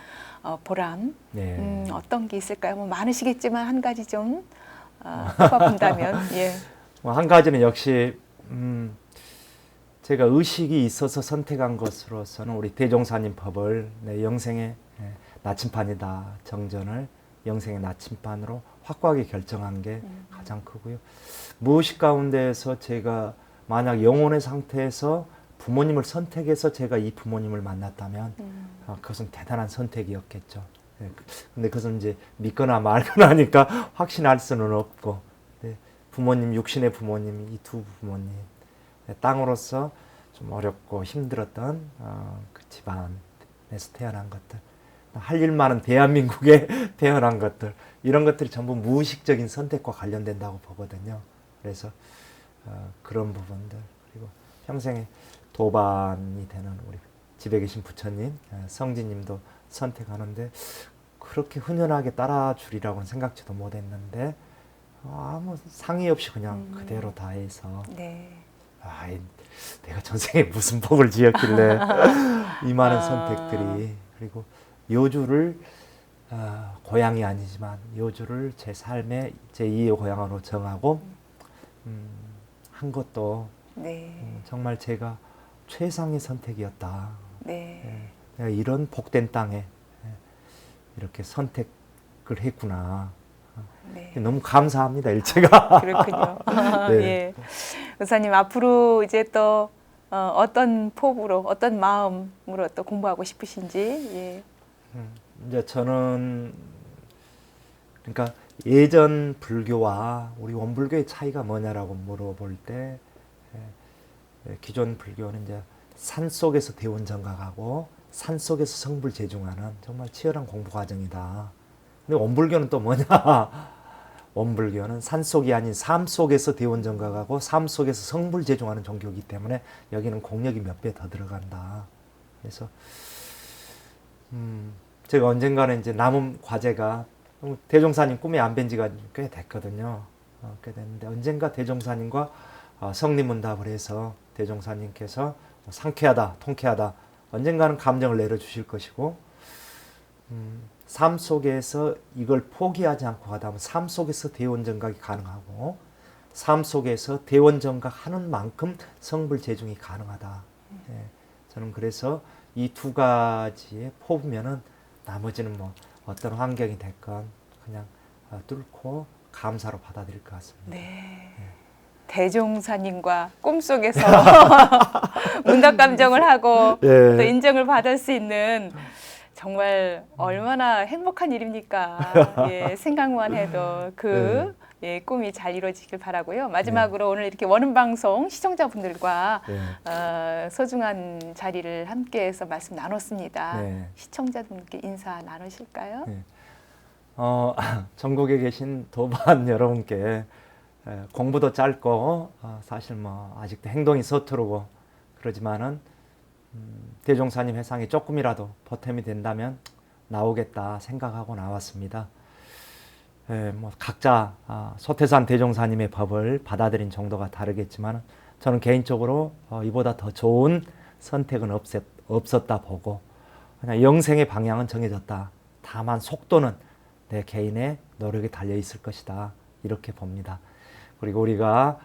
보람 네. 어떤 게 있을까요? 뭐 많으시겠지만 한 가지 좀 뽑아본다면 예. 한 가지는 역시 제가 의식이 있어서 선택한 것으로서는 우리 대종사님 법을 내 영생의 나침판이다 정전을 영생의 나침판으로 확고하게 결정한 게 가장 크고요. 무의식 가운데에서 제가 만약 영혼의 상태에서 부모님을 선택해서 제가 이 부모님을 만났다면 그것은 대단한 선택이었겠죠. 근데 그것은 이제 믿거나 말거나 하니까 확신할 수는 없고 부모님, 육신의 부모님, 이 두 부모님 땅으로서 좀 어렵고 힘들었던 그 집안에서 태어난 것들 할 일 많은 대한민국에 태어난 것들 이런 것들이 전부 무의식적인 선택과 관련된다고 보거든요. 그래서 그런 부분들 그리고 평생에 도반이 되는 우리 집에 계신 부처님, 성지님도 선택하는데 그렇게 흔연하게 따라주리라고는 생각지도 못했는데 아무 상의 없이 그냥 그대로 다 해서 네. 내가 전생에 무슨 복을 지었길래 이 많은 선택들이 그리고 요주를 고향이 아니지만 요주를 제 삶의 제2의 고향으로 정하고 한 것도 네. 정말 제가 최상의 선택이었다. 네. 내가 이런 복된 땅에 이렇게 선택을 했구나. 네. 너무 감사합니다, 일체가. 그렇군요. 네. 예. 의사님 앞으로 이제 또 어떤 포부로 어떤 마음으로 또 공부하고 싶으신지 예. 이제 저는 그러니까 예전 불교와 우리 원불교의 차이가 뭐냐라고 물어볼 때 기존 불교는 이제 산 속에서 대원 정각하고 산 속에서 성불 제중하는 정말 치열한 공부 과정이다. 근데 원불교는 또 뭐냐? 원불교는 산 속이 아닌 삶 속에서 대원 정각하고 삶 속에서 성불 제중하는 종교이기 때문에 여기는 공력이 몇 배 더 들어간다. 그래서 제가 언젠가는 이제 남은 과제가 대종사님 꿈에 안 뵌 지가 꽤 됐거든요. 꽤 됐는데 언젠가 대종사님과 성리문답을 해서 대종사님께서 상쾌하다, 통쾌하다 언젠가는 감정을 내려주실 것이고 삶 속에서 이걸 포기하지 않고 가다 보면 삶 속에서 대원정각이 가능하고 삶 속에서 대원정각 하는 만큼 성불재중이 가능하다. 예, 저는 그래서 이 두 가지에 포부면은 나머지는 뭐 어떤 환경이 됐건 그냥 뚫고 감사로 받아들일 것 같습니다. 네. 대종사님과 꿈속에서 문답 감정을 하고 예. 또 인정을 받을 수 있는 정말 얼마나 행복한 일입니까? 예, 생각만 해도 그 예, 꿈이 잘 이루어지길 바라고요. 마지막으로 오늘 이렇게 원음 방송 시청자분들과 네. 소중한 자리를 함께해서 말씀 나눴습니다. 네. 시청자분께 인사 나누실까요? 네. 전국에 계신 도반 여러분께 공부도 짧고 사실 뭐 아직도 행동이 서투르고 그러지만은 대종사님 회상이 조금이라도 보탬이 된다면 나오겠다 생각하고 나왔습니다. 뭐 각자 소태산 대종사님의 법을 받아들인 정도가 다르겠지만 저는 개인적으로 이보다 더 좋은 선택은 없었다 보고 그냥 영생의 방향은 정해졌다. 다만 속도는 내 개인의 노력에 달려 있을 것이다. 이렇게 봅니다. 그리고 우리가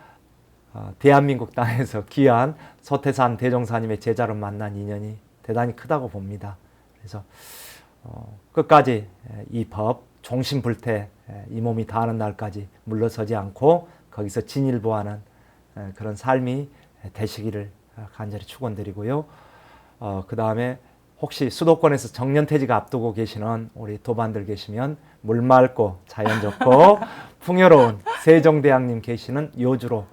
대한민국 땅에서 귀한 소태산 대종사님의 제자로 만난 인연이 대단히 크다고 봅니다. 그래서 끝까지 이 법 종신불태 이 몸이 다하는 날까지 물러서지 않고 거기서 진일보하는 그런 삶이 되시기를 간절히 축원드리고요. 그 다음에 혹시 수도권에서 정년퇴직 앞두고 계시는 우리 도반들 계시면 물 맑고 자연 좋고 풍요로운 세종대왕님 계시는 여주로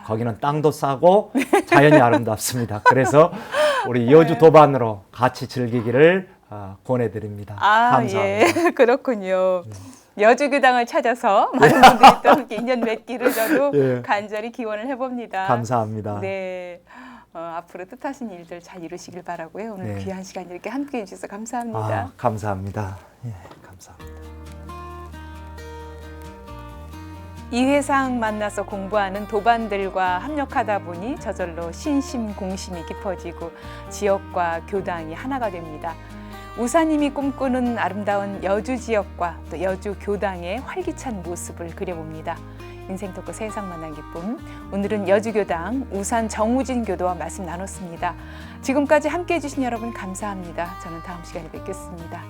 거기는 땅도 싸고 자연이 아름답습니다. 그래서 우리 여주 도반으로 같이 즐기기를 권해드립니다. 감사합니다. 예, 그렇군요. 여주교당을 찾아서 많은 분들이 또 함께 인연 맺기를 저도 예. 간절히 기원을 해봅니다. 감사합니다. 네, 앞으로 뜻하신 일들 잘 이루시길 바라고요. 오늘 네. 귀한 시간 이렇게 함께해 주셔서 감사합니다. 감사합니다. 예, 감사합니다. 이회상 만나서 공부하는 도반들과 합력하다 보니 저절로 신심공심이 깊어지고 지역과 교당이 하나가 됩니다. 우사님이 꿈꾸는 아름다운 여주 지역과 또 여주 교당의 활기찬 모습을 그려봅니다. 인생 토크 세상 만난 기쁨. 오늘은 여주교당 우산 정우진 교도와 말씀 나눴습니다. 지금까지 함께해 주신 여러분 감사합니다. 저는 다음 시간에 뵙겠습니다.